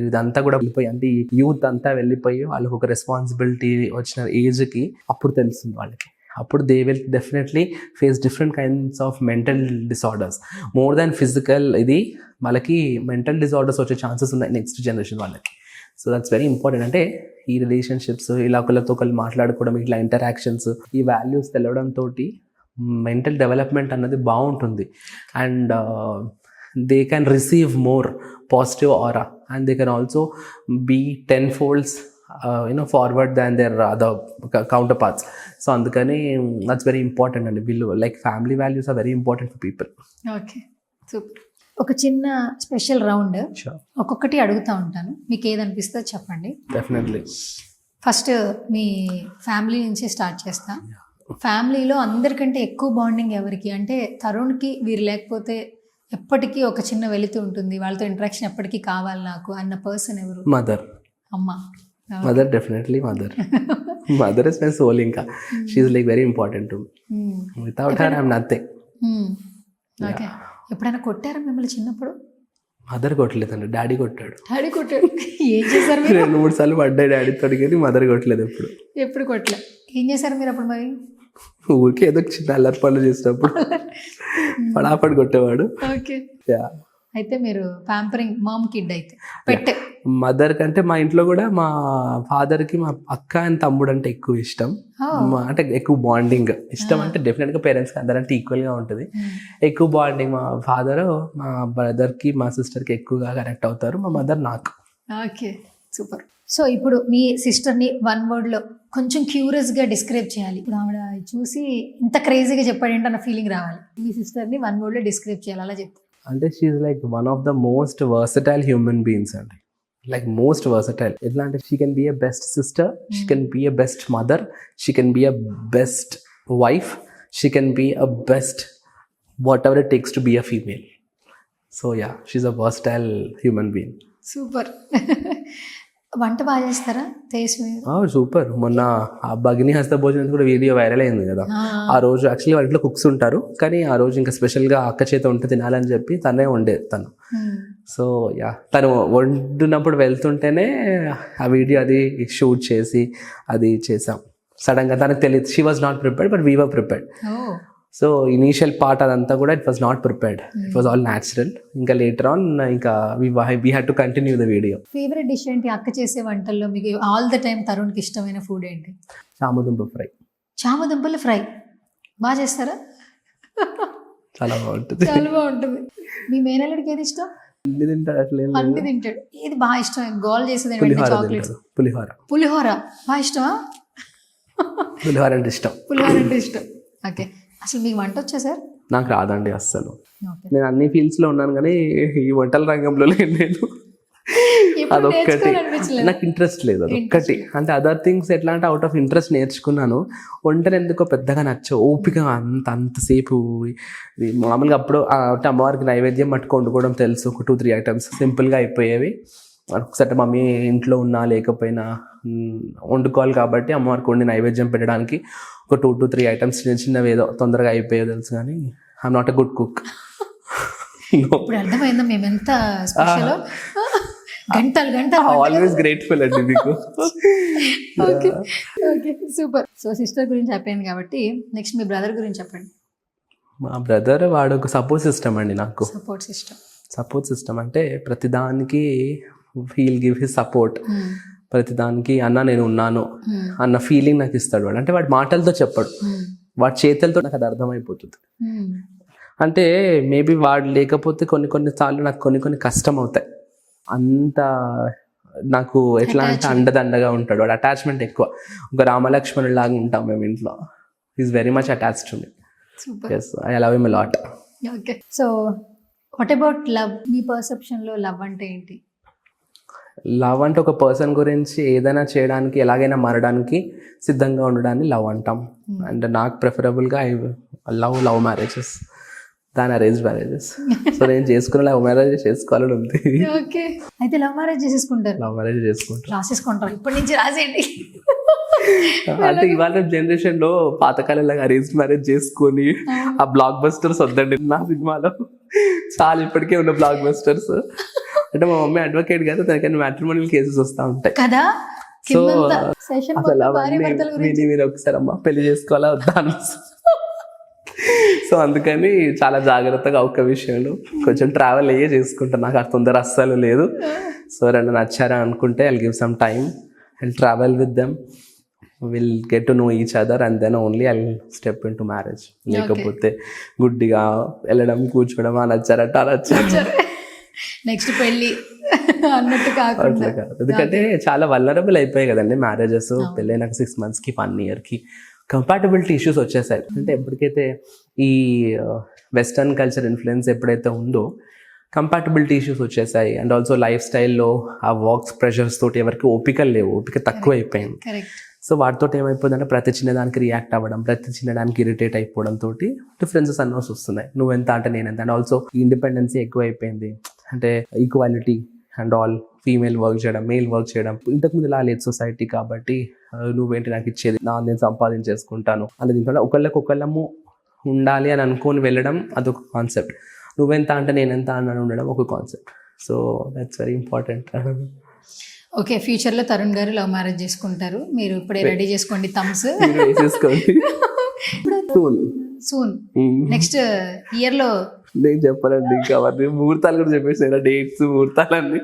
ఇదంతా కూడా వెళ్ళిపోయి, అంటే ఈ యూత్ అంతా వెళ్ళిపోయి వాళ్ళకి ఒక రెస్పాన్సిబిలిటీ వచ్చిన ఏజ్కి అప్పుడు తెలుస్తుంది వాళ్ళకి. అప్పుడు they will definitely face different kinds of mental disorders. More than physical, ఇది వాళ్ళకి మెంటల్ డిసార్డర్స్ వచ్చే ఛాన్సెస్ ఉన్నాయి నెక్స్ట్ జనరేషన్ వాళ్ళకి. So that's very important. అంటే ఈ రిలేషన్షిప్స్, ఇలా ఒకళ్ళతో ఒకళ్ళు మాట్లాడుకోవడం, ఇట్లా ఇంటరాక్షన్స్, ఈ వాల్యూస్ తెలవడంతో మెంటల్ డెవలప్మెంట్ అన్నది బాగుంటుంది. And they can receive more positive aura and they can also be 10 folds forward than their other counterparts. So andukani that's very important and like family values are very important for people. Okay, super. ఒక చిన్న స్పెషల్ రౌండ్ ఒక్కొక్కటి అడుగుతూ ఉంటాను, మీకు ఏదనిపిస్తే చెప్పండి. డెఫినెట్లీ. ఫస్ట్ మీ ఫ్యామిలీ నుంచి స్టార్ట్ చేస్తా. ఫ్యామిలీలో అందరికంటే ఎక్కువ బాండింగ్ ఎవరికి? అంటే తరుణ్కి వీరు లేకపోతే ఎప్పటికీ ఒక చిన్న వెళుతూ ఉంటుంది, వాళ్ళతో ఇంటరాక్షన్ ఎప్పటికీ కావాలి నాకు అన్న పర్సన్ ఎవరు? మదర్. అమ్మ. Mother, definitely mother. Mother is my soul. ఇంకా she is like very important to me. Without her I am nothing. Okay. ఎప్పుడైనా కొట్టారా మిమ్మల్ని చిన్నప్పుడు? మదర్ కొట్టలేదండి, డాడీ కొట్టాడు. డాడీ కొట్టాడు. ఏం చేశారు మీరు? 2-3 సార్లు పడ్డాయి డాడీతో, కానీ మదర్ కొట్టలేదు ఎప్పుడు. ఎప్పుడు కొట్టలే. ఏం చేశారు మీరు అప్పుడు మరి? ఊరికే ఏదో చిన్న అల్లరి పనులు చేసినప్పుడు పడాపడి కొట్టేవాడు. ఓకే. అయితే మీరు ప్యాంపరింగ్ మామ్ కిడ్ అయితే పెట్టే. మదర్ కంటే మా ఇంట్లో కూడా మా ఫాదర్కి మా అక్క అండ్ తమ్ముడు అంటే ఎక్కువ ఇష్టం. అంటే ఎక్కువ బాండింగ్ ఇష్టం అంటే డెఫినెట్గా పేరెంట్స్కి అందరంటే ఈక్వల్గా ఉంటుంది. ఎక్కువ బాండింగ్ మా ఫాదర్ మా బ్రదర్కి మా సిస్టర్కి ఎక్కువగా కనెక్ట్ అవుతారు, మా మదర్ నాకు. Okay, super. సో ఇప్పుడు మీ సిస్టర్ని 1 wordలో కొంచెం క్యూరియస్గా డిస్క్రైబ్ చేయాలి. ఇప్పుడు ఆవిడ చూసి ఇంత క్రేజీగా చెప్పాడంటే అన్న ఫీలింగ్ రావాలి. మీ సిస్టర్ని 1 wordలో డిస్క్రైబ్ చేయాలి, అలా చెప్తాను. అంటే she's like one of the most versatile human beings అండి. Like most versatile. ఎట్లా అంటే she can be a best sister, she can be a best mother, she can be a best wife, she can be a best whatever it takes to be a female. So yeah, she's a versatile human being. Super. వంట బాగా చేస్తారా తేజస్వి మీరు? సూపర్. మొన్న ఆ భగిని హస్త భోజనం కూడా వీడియో వైరల్ అయింది కదా. ఆ రోజు యాక్చువల్లీ వాళ్ళ ఇంట్లో కుక్స్ ఉంటారు, కానీ ఆ రోజు ఇంకా స్పెషల్గా అక్క చేత వంట తినాలని చెప్పి తనే వండేది తను. సో యా, తను వండినప్పుడు వెళ్తుంటేనే ఆ వీడియో అది షూట్ చేసి అది చేసాం. సడన్గా తనకు తెలియదు, she was not prepared but we were prepared. So initial part అదంతా కూడా it was not prepared, it was all natural. ఇంకా లేటర్ ఆన్ ఇంకా we had to continue the video. Favourite dish ఏంటి అక్క చేసే వంటల్లో? మీకు ఆల్ ద టైమ్ తరుణ్కి ఇష్టమైన ఫుడ్ ఏంటి? చామదుంప ఫ్రై. చామదుంపల ఫ్రై బాగా చేస్తారా? చాలా బాగుంటుంది. చాలా బాగుంటుంది. మీ మేనల్లుడికి ఏది ఇష్టం? అన్ని తింటాడు, అట్లా అన్ని తింటాడు. ఏది బాగా ఇష్టం? గోల్ చేసేది చాక్లెట్స్. పులిహోర. పులిహోర బాగా ఇష్టమా? పులిహోర అంటే ఇష్టం. పులిహోర అంటే ఇష్టం. ఓకే. అసలు మీకు వంట వచ్చా సార్? నాకు రాదండి అస్సలు. నేను అన్ని ఫీల్డ్స్లో ఉన్నాను కానీ ఈ వంటల రంగంలో నేను అదొక్కటి నాకు ఇంట్రెస్ట్ లేదు. అదొక్కటి అంటే అదర్ థింగ్స్ ఎట్లా అంటే అవుట్ ఆఫ్ ఇంట్రెస్ట్ నేర్చుకున్నాను. వంటలు ఎందుకో పెద్దగా నచ్చవు, ఓపిక అంతసేపు. మామూలుగా అప్పుడు అంటే అమ్మవారికి నైవేద్యం పట్టుకు వండుకోవడం తెలుసు, ఒక 2-3 ఐటమ్స్ సింపుల్గా అయిపోయేవి. ఒకసారి మమ్మీ ఇంట్లో ఉన్నా లేకపోయినా వండుకోవాలి కాబట్టి అమ్మవారికి వండి నైవేద్యం పెట్టడానికి ఒక 2-3 ఐటమ్స్ చిన్న చిన్నవి ఏదో తొందరగా అయిపోయేది తెలుసు, కానీ I'm not a good cook. ఇప్పుడు అర్థమైందా మేము ఎంత స్పెషల్? గంటలు ఆల్వేస్ గ్రేట్ఫుల్ అండి మీకు. Okay okay, super. So sister గురించి అయిపోయింది కాబట్టి నెక్స్ట్ మీ బ్రదర్ గురించి చెప్పండి. మా బ్రదర్ వాడు ఒక సపోర్ట్ సిస్టమ్ అండి నాకు. సపోర్ట్ సిస్టమ్ అంటే ప్రతిదానికి హీల్ గివ్ హిస్ సపోర్ట్. ప్రతిదానికి అన్న నేను ఉన్నాను అన్న ఫీలింగ్ నాకు ఇస్తాడు వాడు. అంటే వాడి మాటలతో చెప్పాడు, వాడి చేతులతో నాకు అది అర్థమైపోతుంది. అంటే మేబీ వాడు లేకపోతే కొన్ని సార్లు నాకు కొన్ని కష్టం అవుతాయి. అంత నాకు ఎట్లా అంటే అండదండగా ఉంటాడు వాడు. అటాచ్మెంట్ ఎక్కువ, ఒక రామలక్ష్మణుడు లాగా ఉంటాం మేము ఇంట్లో. Is very much attached to me. Yes, I love him a lot. Okay. So, what about love? మీ పర్సెప్షన్లో లవ్ అంటే ఏంటి? లవ్ అంటే ఒక పర్సన్ గురించి ఏదైనా చేయడానికి, ఎలాగైనా మారడానికి సిద్ధంగా ఉండడాన్ని లవ్ అంటాం. అండ్ నాకు ప్రిఫరబుల్గా ఐ లవ్ మ్యారేజెస్ దాని అరేంజ్ మ్యారేజెస్. సో నేను చేసుకున్న లవ్ మ్యారేజ్ చేసుకోవాలని ఉంది. ఓకే, అయితే లవ్ మ్యారేజ్ చేసేసుకుంటారు? లవ్ మ్యారేజ్ చేసుకుంటారు. రాసేసుకుంటారు ఇప్పటి నుంచి, రాసేయండి. అంటే ఇవాళ జనరేషన్ లో పాతకాలంలాగా అరేంజ్ మ్యారేజ్ చేసుకొని ఆ బ్లాక్ బస్టర్స్ వద్దండి. నా సినిమాలో చాలా ఇప్పటికే ఉన్న బ్లాక్ బస్టర్స్. అంటే మా మమ్మీ అడ్వకేట్ కదా, దానికన్నా మ్యాట్రిమోనియల్ కేసెస్ వస్తూ ఉంటాయి కదా. సో అసలు అవన్నీ మీరు ఒకసారి అమ్మ పెళ్లి చేసుకోవాలా వద్దా. సో అందుకని చాలా జాగ్రత్తగా ఒక్క విషయంలో కొంచెం ట్రావెల్ అయ్యే చేసుకుంటాను. నాకు ఆ తొందర అస్సలు లేదు. సో రెండు నచ్చారా అనుకుంటే I'll give some time and travel with them, will get to know each other and then only I'll step in to marriage. లేకపోతే గుడ్డిగా వెళ్ళడం, కూర్చోవడం, నచ్చారట నచ్చారు నెక్స్ట్ పెళ్ళి అన్నట్టు కాకుండా. ఎందుకంటే చాలా వల్నరబుల్ అయిపోయాయి కదండి మ్యారేజెస్. పెళ్ళైనాక 6 monthsకి 1 yearకి కంపాటబిలిటీ ఇష్యూస్ వచ్చేసాయి. అంటే ఎప్పటికైతే ఈ వెస్టర్న్ కల్చర్ ఇన్ఫ్లుయెన్స్ ఎప్పుడైతే ఉందో కంపాటబిలిటీ ఇష్యూస్ వచ్చేసాయి. అండ్ ఆల్సో లైఫ్ స్టైల్లో ఆ వర్క్స్ ప్రెషర్స్ తోటి ఎవరికి ఓపిక లేవు, ఓపిక తక్కువ అయిపోయింది. సో వాటితో ఏమైపోతుందంటే ప్రతి చిన్నదానికి రియాక్ట్ అవ్వడం, ప్రతి చిన్నదానికి ఇరిటేట్ అయిపోవడం తోటి డిఫరెన్సెస్ అన్నోస్ వస్తున్నాయి. నువ్వెంత అంటే నేనెంత. అండ్ ఆల్సో ఇండిపెండెన్సీ ఎక్కువ అయిపోయింది. అంటే equality and all, female work చేయడం, మేల్ వర్క్ చేయడం. ఇంతకుముందు ఇలా లేదు సొసైటీ. కాబట్టి నువ్వేంటి నాకు ఇచ్చేది, నేను సంపాదించేసుకుంటాను అనేది. ఒకళ్ళము ఉండాలి అని అనుకొని వెళ్ళడం అదొక కాన్సెప్ట్, నువ్వెంత అంటే నేనెంత అని ఉండడం ఒక concept. So that's very important. Okay, ఫ్యూచర్లో తరుణ్ గారు లవ్ మ్యారేజ్ చేసుకుంటారు, మీరు ఇప్పుడే రెడీ చేసుకోండి థమ్స్. వేసేసుకోండి సూన్ నెక్స్ట్ ఇయర్లో. నేను చెప్పాలండి ఇంకా అవన్నీ ముహూర్తాలు కూడా చెప్పేసాను, డేట్స్ ముహూర్తాలన్నీ.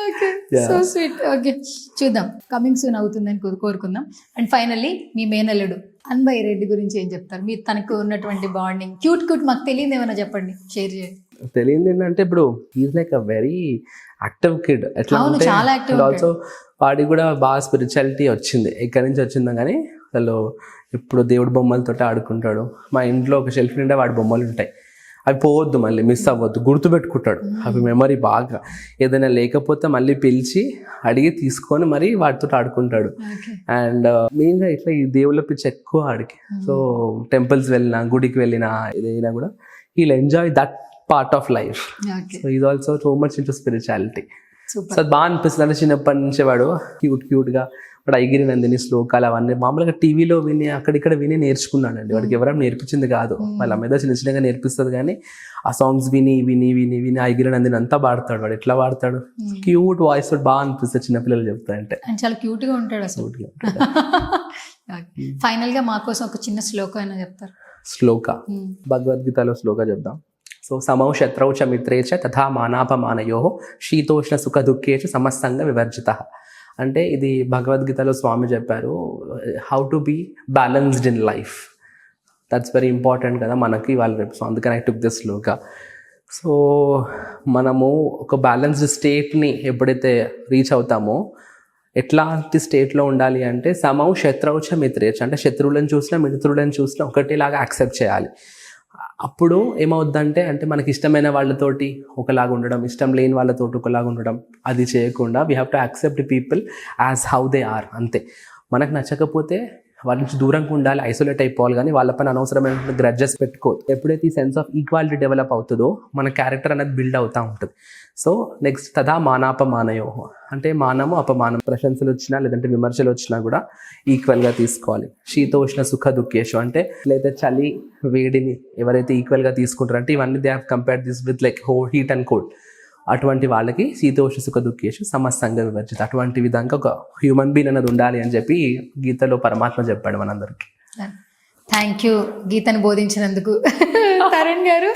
Okay, so sweet. ఓకే, చూద్దాం, కమింగ్ సూన్ అవుతుందని కోరుకుందాం. అండ్ ఫైనల్లీ మీ మేనల్లుడు అన్వయ్ రెడ్డి గురించి ఏం చెప్తారు? మీ తనకు ఉన్నటువంటి బాండింగ్ క్యూట్ మాకు తెలియదు, ఏమైనా చెప్పండి, షేర్ చేయండి. తెలియదు ఏంటంటే ఇప్పుడు is like a very active kid. ఎట్లా అవును, అంటే చాలా active ఆల్సో వాడికి కూడా బాగా స్పిరిచువాలిటీ వచ్చింది. ఎక్కడి నుంచి వచ్చిందో కానీ అసలు ఇప్పుడు దేవుడి బొమ్మలతో ఆడుకుంటాడు. మా ఇంట్లో ఒక షెల్ఫ్ నిండా వాడి బొమ్మలు ఉంటాయి, అవి పోవద్దు, మళ్ళీ మిస్ అవ్వద్దు, గుర్తుపెట్టుకుంటాడు. అవి మెమరీ బాగా, ఏదైనా లేకపోతే మళ్ళీ పిలిచి అడిగి తీసుకొని మరి వాటితో ఆడుకుంటాడు. అండ్ మెయిన్గా ఇట్లా ఈ దేవుళ్ళ పిచ్చి ఎక్కువ ఆడికి. సో టెంపుల్స్ వెళ్ళినా, గుడికి వెళ్ళినా, ఏదైనా కూడా he'll enjoy that part of life. So is also so much into spirituality. So అది బాగా అనిపిస్తుంది. అంటే చిన్నప్పటి నుంచి వాడు క్యూట్గా వాడు ఐగిరి నందిని శ్లోకాలు అవన్నీ మామూలుగా టీవీలో విని అక్కడిక్కడ విని నేర్చుకున్నాడండి. వాడికి ఎవరైనా నేర్పించింది కాదు, వాళ్ళ మీద చిన్నగా నేర్పిస్తుంది. కానీ ఆ సాంగ్స్ విని విని విని విని ఐగిరి నందిని అంతా పాడతాడు. వాడు ఎట్లా పాడతాడు, క్యూట్ వాయిస్ తోటి బాగా అనిపిస్తుంది చిన్నపిల్లలు చెప్తారంటే. అండ్ చాలా క్యూట్గా ఉంటాడు అసలు. ఫైనల్గా మా కోసం ఒక చిన్న శ్లోకం అయినా చెప్తారు. శ్లోక భగవద్గీతలో శ్లోక చెప్దాం. సో సమౌ శత్రౌ చ మిత్రే చ తథా మానాపమానయో శీతోష్ణ సుఖ దుఃఖేషు సమస్తంగ వివర్జిత. అంటే ఇది భగవద్గీతలో స్వామి చెప్పారు, how to be balanced in life. That's very important కదా మనకి వాళ్ళు రేపు. సో అందుకని I took this shloka. So మనము ఒక బ్యాలెన్స్డ్ స్టేట్ని ఎప్పుడైతే రీచ్ అవుతామో, ఎట్లాంటి స్టేట్లో ఉండాలి అంటే సమౌ శత్రౌచ మిత్రేచ, అంటే శత్రువులను చూసినా మిత్రులను చూసినా ఒకటేలాగా యాక్సెప్ట్ చేయాలి. అప్పుడు ఏమవుద్దంటే అంటే మనకి ఇష్టమైన వాళ్ళతోటి ఒకలాగా ఉండడం, ఇష్టం లేని వాళ్ళతోటి ఒకలాగా ఉండడం, అది చేయకుండా we have to accept people as how they are. అంతే. మనకు నచ్చకపోతే వాళ్ళ నుంచి దూరంగా ఉండాలి, ఐసోలేట్ అయిపోవాలి, కానీ వాళ్ళపైన అనవసరమైన గ్రడ్జెస్ పెట్టుకోవద్దు. ఎప్పుడైతే ఈ సెన్స్ ఆఫ్ ఈక్వాలిటీ డెవలప్ అవుతుందో మన క్యారెక్టర్ అనేది బిల్డ్ అవుతూ ఉంటుంది. సో నెక్స్ట్ తదా మానాపమానయో, అంటే మానము అపమానం, ప్రశంసలు వచ్చినా లేదంటే విమర్శలు వచ్చినా కూడా ఈక్వల్గా తీసుకోవాలి. శీతోష్ణ సుఖ దుఃఖేషు, అంటే లేదా చలి వేడిని ఎవరైతే ఈక్వల్గా తీసుకుంటారో, అంటే ఇవన్నీ they have compared this with like heat and cold. అటువంటి వాళ్ళకి శీతోష్ణ సుఖ దుఃఖేషు సమస్తంగా వివర్జిత. అటువంటి విధంగా ఒక హ్యూమన్ బీయింగ్ అనేది ఉండాలి అని చెప్పి గీతలో పరమాత్మ చెప్పాడు మనందరికీ. థ్యాంక్ యూ గీతను బోధించినందుకు తరుణ్ గారు.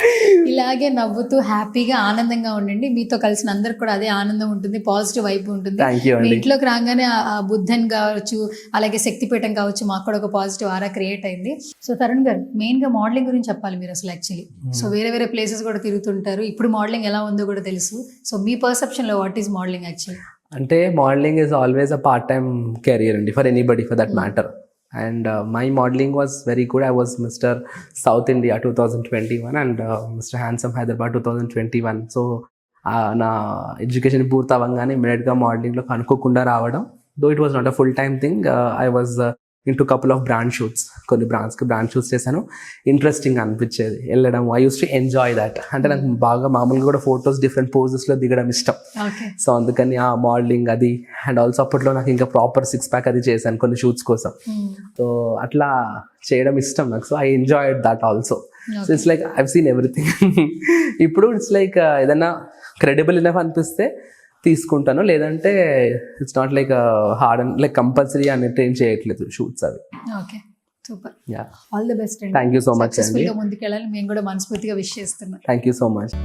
ఇలాగే నవ్వుతూ హ్యాపీగా ఆనందంగా ఉండండి. మీతో కలిసిన అందరికి కూడా అదే ఆనందం ఉంటుంది, పాజిటివ్ వైపు ఉంటుంది. మీ ఇంట్లోకి రాగానే ఆ బుద్ధన్ కావచ్చు, అలాగే శక్తిపీఠం కావచ్చు, మాకు కూడా ఒక పాజిటివ్ ఆరా క్రియేట్ అయింది. సో తరుణ్ గారు, మెయిన్గా మోడలింగ్ గురించి చెప్పాలి మీరు అసలు. యాక్చువల్లీ సో వేరే ప్లేసెస్ కూడా తిరుగుతుంటారు, ఇప్పుడు మోడలింగ్ ఎలా ఉందో కూడా తెలుసు. సో మీ పర్సెప్షన్లో వాట్ ఈస్ మోడలింగ్ యాక్చువల్లీ? అంటే modeling is always a part time career అండి, for anybody for that matter. And my modeling was very good. I was Mr. South India 2021 and Mr. Handsome Hyderabad 2021. So నా ఎడ్యుకేషన్ పూర్తి అవ్వగానే ఇమీడియట్గా మోడలింగ్లో అనుకోకుండా రావడం. Though it was not a full time thing. I was into couple of brand shoots, కొన్ని బ్రాండ్స్కి బ్రాండ్ షూట్స్ చేశాను. ఇంట్రెస్టింగ్ అనిపించేది వెళ్ళడం. I use to enjoy that. అంటే నాకు బాగా మామూలుగా కూడా ఫొటోస్ డిఫరెంట్ పోజెస్లో దిగడం ఇష్టం. సో అందుకని ఆ మోడలింగ్ అది, అండ్ ఆల్సో అప్పట్లో నాకు ఇంకా ప్రాపర్ 6-pack అది చేశాను కొన్ని షూట్స్ కోసం. సో అట్లా చేయడం ఇష్టం నాకు. So I enjoyed that also. So it's like I've seen everything. ఇప్పుడు ఇట్స్ లైక్ ఏదైనా క్రెడిబుల్ ఇనఫ్ అనిపిస్తే తీసుకుంటాను, లేదంటే it's not like hard and like compulsory అని ట్రైన్ చేయట్లేదు షూట్స్ అవి. Okay, super. All the best. Thank you so much అండి. ముందుకెళ్ళాలి మేము కూడా మనస్ఫూర్తిగా విష్ చేస్తున్నాం. Thank you so much.